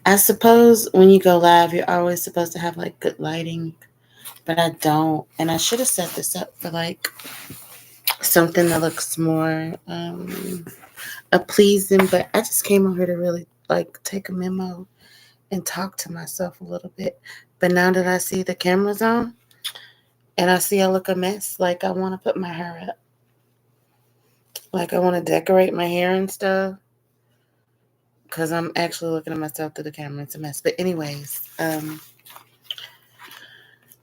I suppose when you go live, you're always supposed to have like good lighting, but I don't. And I should have set this up for like something that looks more pleasing. But I just came over here to really like take a memo and talk to myself a little bit. But now that I see the cameras on and I see I look a mess, like I want to put my hair up, like I want to decorate my hair and stuff. Because I'm actually looking at myself through the camera. It's a mess. But anyways,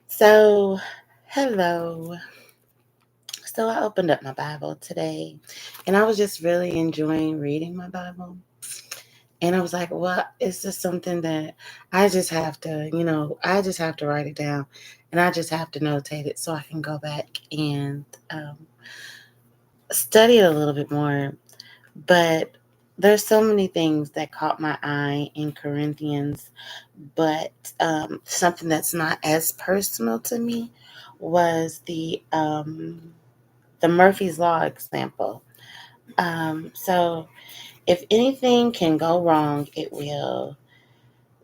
so hello. So I opened up my Bible today and I was just really enjoying reading my Bible. And I was like, well, it's just something that I just have to, I just have to write it down and I just have to notate it so I can go back and study it a little bit more. But there's so many things that caught my eye in Corinthians, but something that's not as personal to me was the Murphy's Law example. So if anything can go wrong, it will.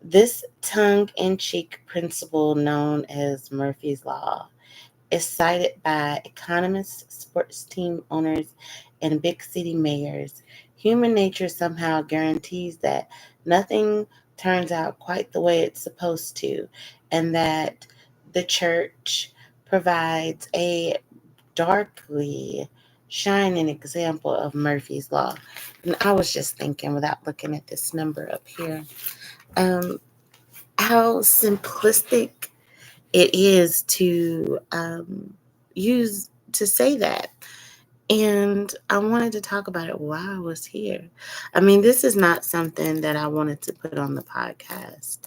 This tongue-in-cheek principle known as Murphy's Law is cited by economists, sports team owners, and big city mayors. Human nature somehow guarantees that nothing turns out quite the way it's supposed to, and that the church provides a darkly shining example of Murphy's Law. And I was just thinking, without looking at this number up here, um, how simplistic it is to use to say that. And I wanted to talk about it while I was here. I mean, this is not something that I wanted to put on the podcast.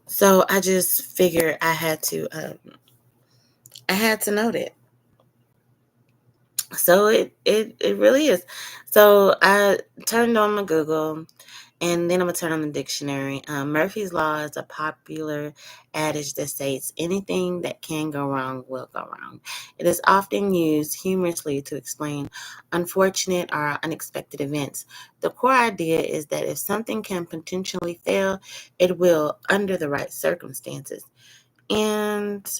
So I just figured I had to note it. So it really is. So I turned on my Google and then I'm going to turn on the dictionary. Murphy's Law is a popular adage that states anything that can go wrong will go wrong. It is often used humorously to explain unfortunate or unexpected events. The core idea is that if something can potentially fail, it will under the right circumstances. And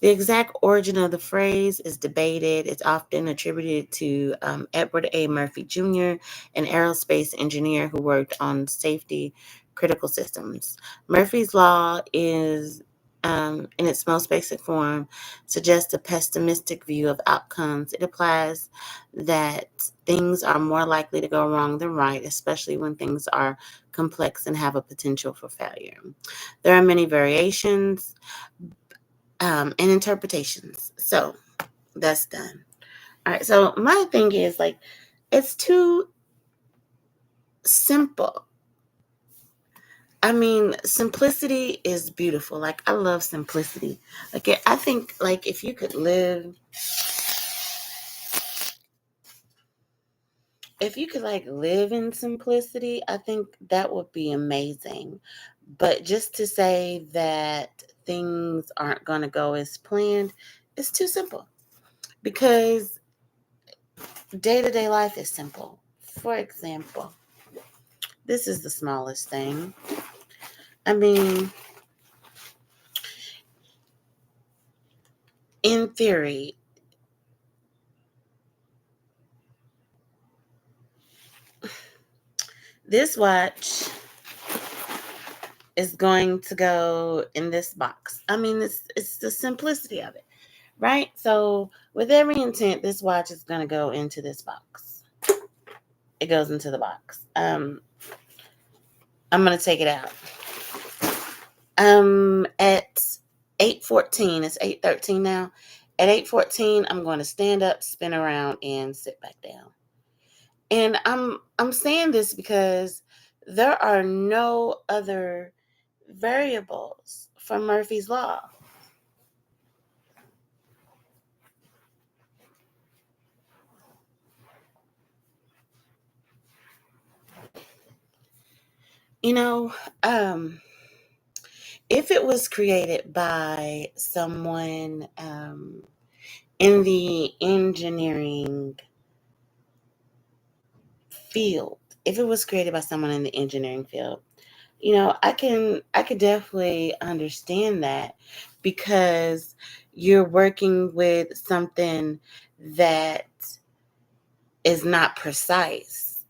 the exact origin of the phrase is debated. It's often attributed to Edward A. Murphy Jr., an aerospace engineer who worked on safety critical systems. Murphy's Law is, in its most basic form, suggests a pessimistic view of outcomes. It applies that things are more likely to go wrong than right, especially when things are complex and have a potential for failure. There are many variations and interpretations. So that's done. All right. So my thing is like, it's too simple. I mean, simplicity is beautiful. Like I love simplicity. Like I think like if you could like live in simplicity, I think that would be amazing. But just to say that things aren't going to go as planned, it's too simple because day-to-day life is simple. For example, this is the smallest thing. I mean, in theory, this watch is going to go in this box. I mean, it's the simplicity of it, right? So, with every intent, this watch is going to go into this box. It goes into the box. I'm going to take it out. At 8:14, it's 8:13 now. At 8:14, I'm going to stand up, spin around, and sit back down. And I'm saying this because there are no other variables for Murphy's Law. You know, if it was created by someone in the engineering field, if it was created by someone in the engineering field, I could definitely understand that, because you're working with something that is not precise.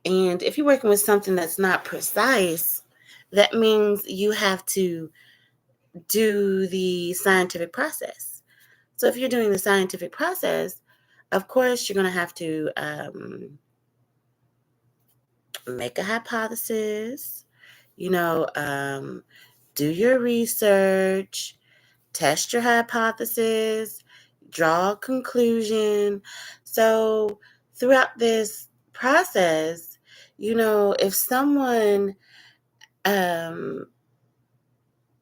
And if you're working with something that's not precise, that means you have to do the scientific process. So if you're doing the scientific process, of course, you're going to have to make a hypothesis, you know, do your research, test your hypothesis, draw a conclusion. So throughout this process, if someone, um,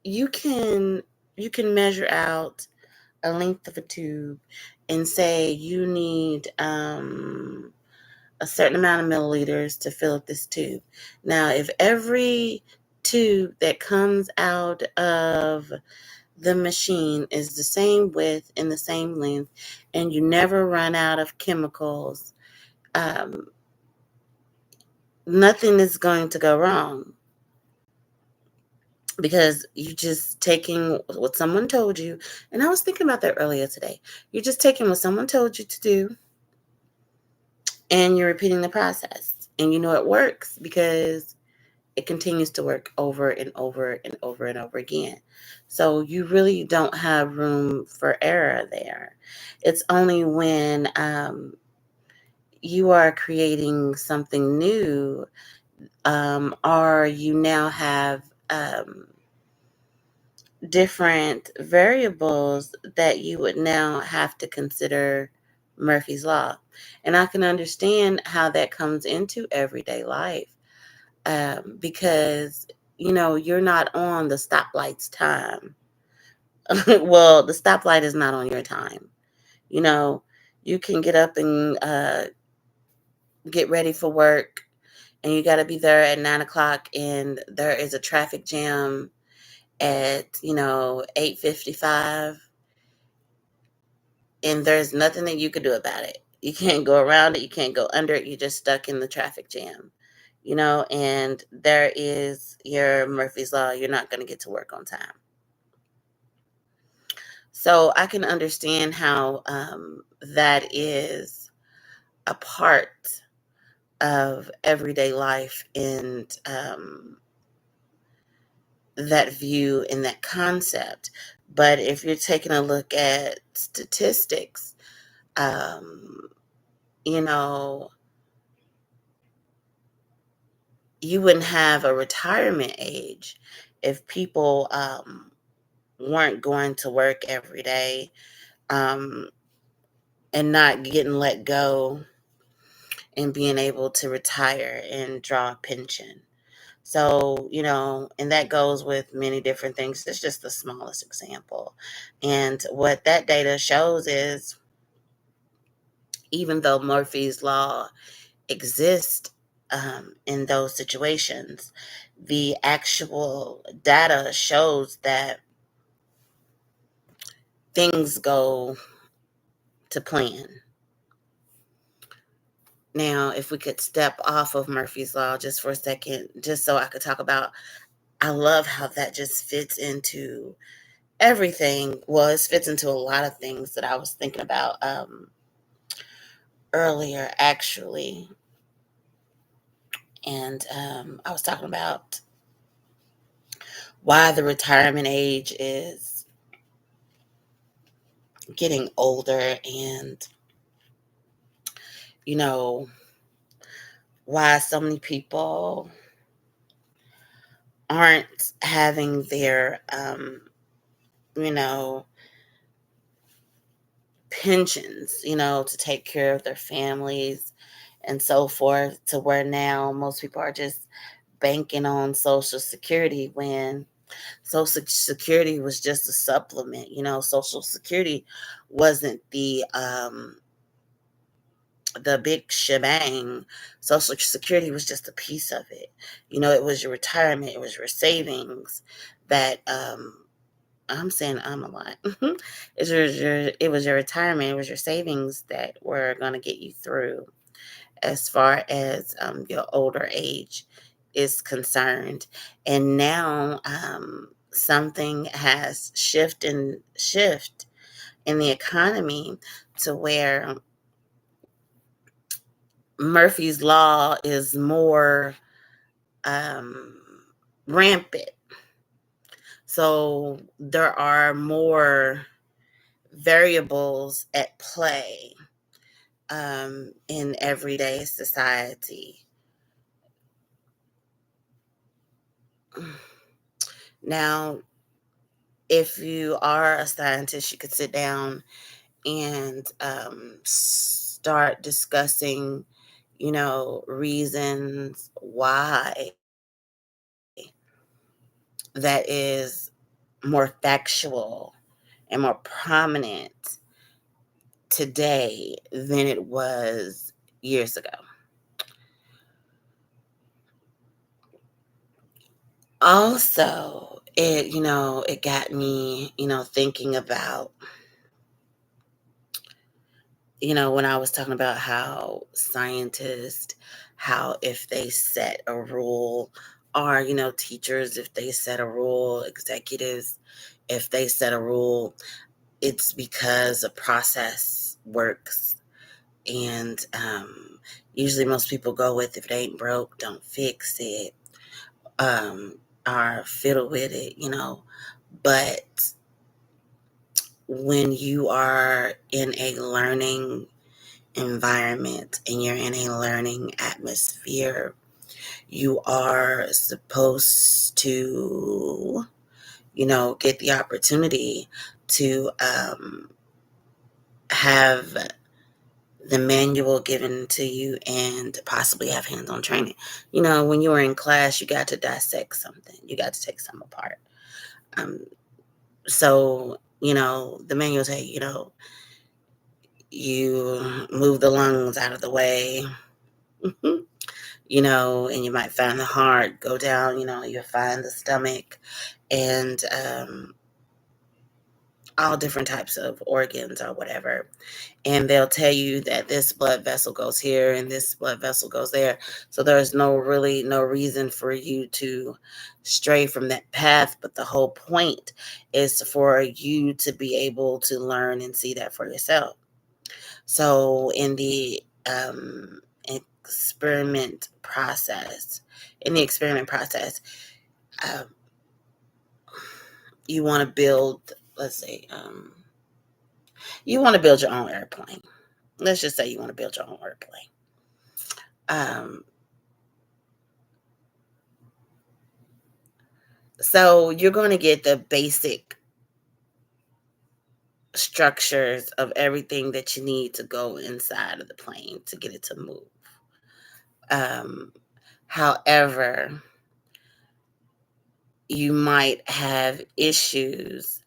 you can measure out a length of a tube and say you need a certain amount of milliliters to fill up this tube. Now, if every tube that comes out of the machine is the same width and the same length, and you never run out of chemicals, um, nothing is going to go wrong, because you're just taking what someone told you. And I was thinking about that earlier today. You're just taking what someone told you to do, and you're repeating the process. And you know it works because it continues to work over and over and over and over again. So you really don't have room for error there. It's only when you are creating something new, or you now have different variables, that you would now have to consider Murphy's Law. And I can understand how that comes into everyday life, because you're not on the stoplight's time. Well, the stoplight is not on your time. you know you can get up and get ready for work, and you got to be there at 9 o'clock, and there is a traffic jam at 8:55, and there's nothing that you could do about it. You can't go around it, you can't go under it, you're just stuck in the traffic jam. And there is your Murphy's Law. You're not going to get to work on time. So I can understand how that is a part of everyday life, and that view and that concept. But if you're taking a look at statistics, um, you know, you wouldn't have a retirement age if people weren't going to work every day, um, and not getting let go, and being able to retire and draw a pension. So, and that goes with many different things. It's just the smallest example. And what that data shows is, even though Murphy's Law exists in those situations, the actual data shows that things go to plan. Now, if we could step off of Murphy's Law just for a second, just so I could talk about, I love how that just fits into everything. Well, it fits into a lot of things that I was thinking about earlier, actually. And I was talking about why the retirement age is getting older, and, you know, why so many people aren't having their, you know, pensions, to take care of their families and so forth, to where now most people are just banking on Social Security, when Social Security was just a supplement. Social Security wasn't the big shebang. Social Security was just a piece of it. It was your retirement, it was your savings that I'm saying a lot. It was your retirement, it was your savings that were going to get you through as far as your older age is concerned. And now something has shift in the economy to where Murphy's Law is more um, rampant. So there are more variables at play in everyday society. Now, if you are a scientist, you could sit down and start discussing, reasons why that is more factual and more prominent today than it was years ago. Also, it got me, thinking about, when I was talking about how scientists, how if they set a rule, or, teachers, if they set a rule, executives, if they set a rule, it's because a process works. And usually most people go with, if it ain't broke, don't fix it, or fiddle with it, But when you are in a learning environment and you're in a learning atmosphere, you are supposed to, get the opportunity to have the manual given to you and possibly have hands-on training. When you were in class, you got to dissect something. You got to take something apart. So, the manual say, you move the lungs out of the way, and you might find the heart, go down, you find the stomach, and all different types of organs or whatever. And they'll tell you that this blood vessel goes here and this blood vessel goes there. So there's no reason for you to stray from that path. But the whole point is for you to be able to learn and see that for yourself. So experiment process, in the experiment process, um, you want to build, let's say, you want to build your own airplane. Let's just say you want to build your own airplane. Um, so you're going to get the basic structures of everything that you need to go inside of the plane to get it to move. Um, However, you might have issues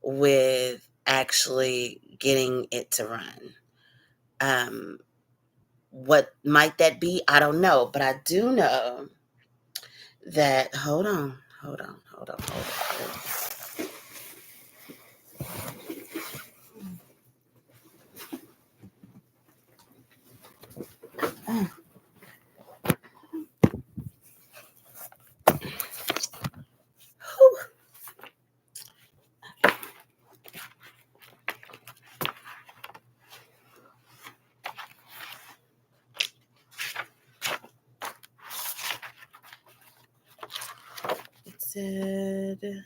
with actually getting it to run. Um, what might that be? I don't know, but I do know that. Hold on. It said.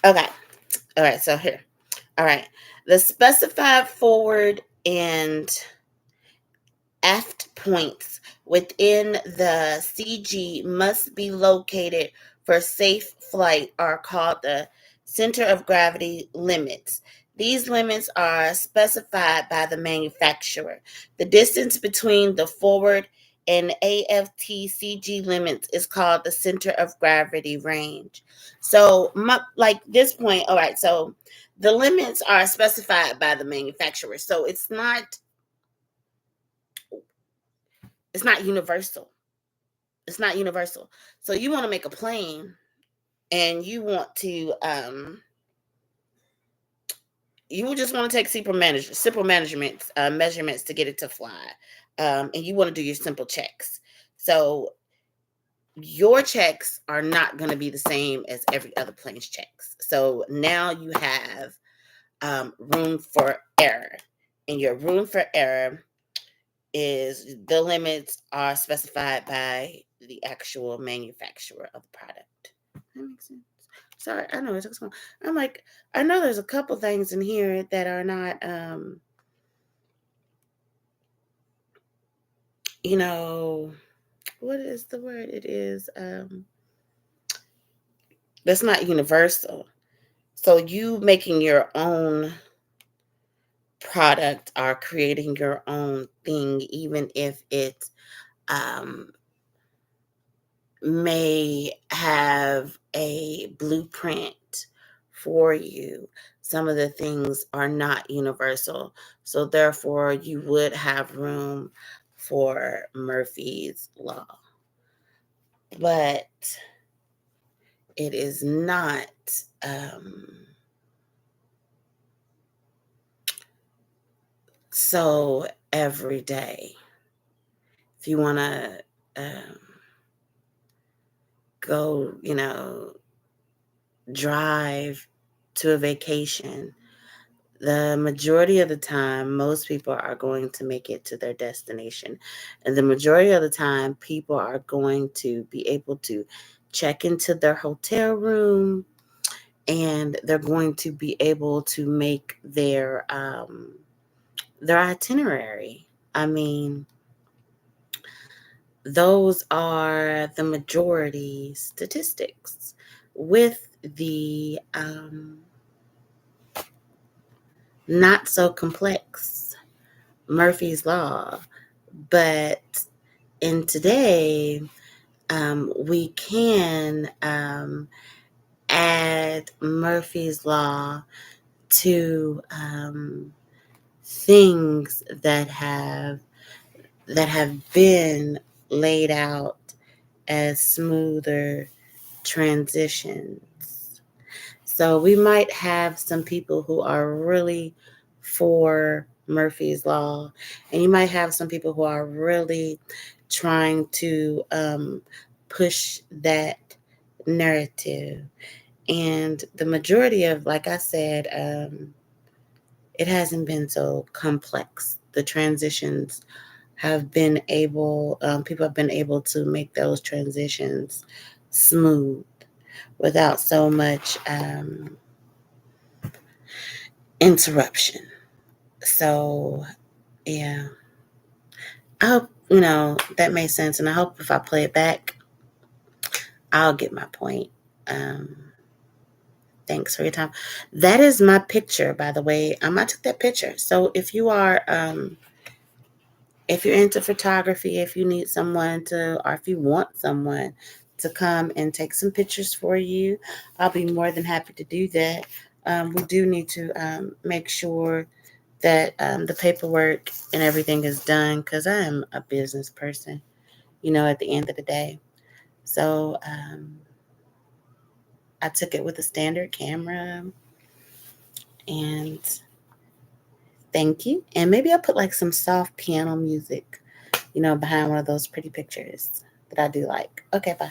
Okay. All right. So here. All right. The specified forward and aft points within the CG must be located for safe flight are called the center of gravity limits. These limits are specified by the manufacturer. The distance between the forward and AFT CG limits is called the center of gravity range. So, like this point, all right, so the limits are specified by the manufacturer. So it's not universal. It's not universal. So you want to make a plane and you just want to take simple measurements measurements to get it to fly. And you want to do your simple checks. So your checks are not going to be the same as every other plane's checks. So now you have room for error. And your room for error is the limits are specified by the actual manufacturer of the product. That makes sense. Sorry, I know it took so long. I'm like, I know there's a couple things in here that are not, you know, what is the word? It is, that's not universal. So you making your own product or creating your own thing, even if it's um, may have a blueprint for you. Some of the things are not universal. So, therefore, you would have room for Murphy's Law. But it is not so every day. If you want to go, drive to a vacation, the majority of the time, most people are going to make it to their destination. And the majority of the time, people are going to be able to check into their hotel room and they're going to be able to make their itinerary. I mean, those are the majority statistics with the not so complex Murphy's Law. But in today, we can add Murphy's Law to things that have been laid out as smoother transitions. So we might have some people who are really for Murphy's Law, and you might have some people who are really trying to push that narrative. And the majority of, like I said, it hasn't been so complex. The transitions have been able, people have been able to make those transitions smooth without so much interruption. So, yeah, I hope, that made sense. And I hope if I play it back, I'll get my point. Um, Thanks for your time. That is my picture, by the way. I took that picture. So if you're into photography, if you need someone to, or if you want someone to come and take some pictures for you, I'll be more than happy to do that. We do need to make sure that the paperwork and everything is done because I am a business person, at the end of the day. So I took it with a standard camera and thank you. And maybe I'll put like some soft piano music, behind one of those pretty pictures that I do like. Okay, bye.